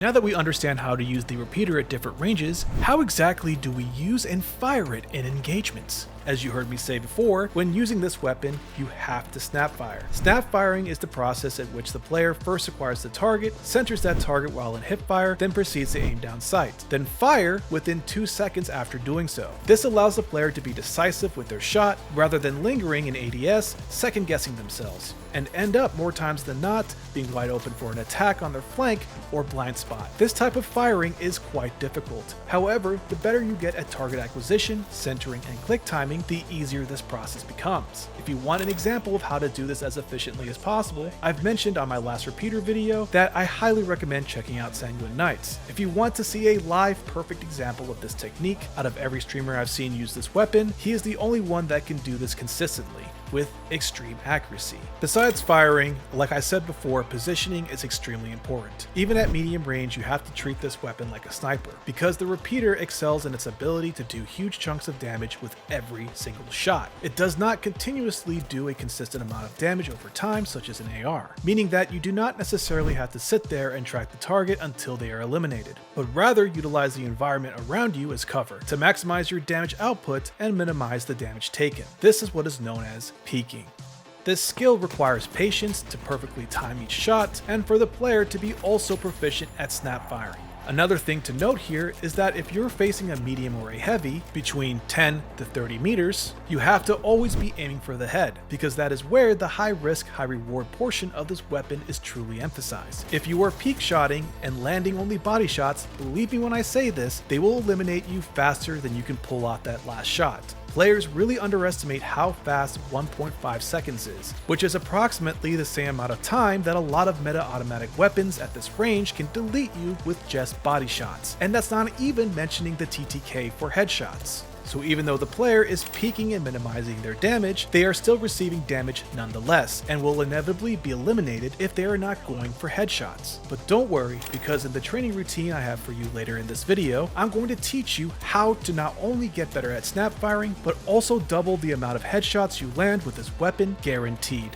Now that we understand how to use the repeater at different ranges, how exactly do we use and fire it in engagements? As you heard me say before, when using this weapon, you have to snap fire. Snap firing is the process at which the player first acquires the target, centers that target while in hip fire, then proceeds to aim down sight, then fire within 2 seconds after doing so. This allows the player to be decisive with their shot rather than lingering in ADS, second guessing themselves, and end up more times than not being wide open for an attack on their flank or blind spot. This type of firing is quite difficult. However, the better you get at target acquisition, centering, and click timing, the easier this process becomes. If you want an example of how to do this as efficiently as possible, I've mentioned on my last repeater video that I highly recommend checking out Sanguine Knights. If you want to see a live perfect example of this technique, out of every streamer I've seen use this weapon, he is the only one that can do this consistently with extreme accuracy. Besides firing, like I said before, positioning is extremely important. Even at medium range, you have to treat this weapon like a sniper, because the repeater excels in its ability to do huge chunks of damage with every single shot. It does not continuously do a consistent amount of damage over time, such as an AR, meaning that you do not necessarily have to sit there and track the target until they are eliminated, but rather utilize the environment around you as cover to maximize your damage output and minimize the damage taken. This is what is known as peeking. This skill requires patience to perfectly time each shot and for the player to be also proficient at snap firing. Another thing to note here is that if you're facing a medium or a heavy, between 10 to 30 meters, you have to always be aiming for the head, because that is where the high risk, high reward portion of this weapon is truly emphasized. If you are peak shotting and landing only body shots, believe me when I say this, they will eliminate you faster than you can pull off that last shot. Players really underestimate how fast 1.5 seconds is, which is approximately the same amount of time that a lot of meta automatic weapons at this range can delete you with just body shots. And that's not even mentioning the TTK for headshots. So even though the player is peaking and minimizing their damage, they are still receiving damage nonetheless, and will inevitably be eliminated if they are not going for headshots. But don't worry, because in the training routine I have for you later in this video, I'm going to teach you how to not only get better at snap firing, but also double the amount of headshots you land with this weapon guaranteed.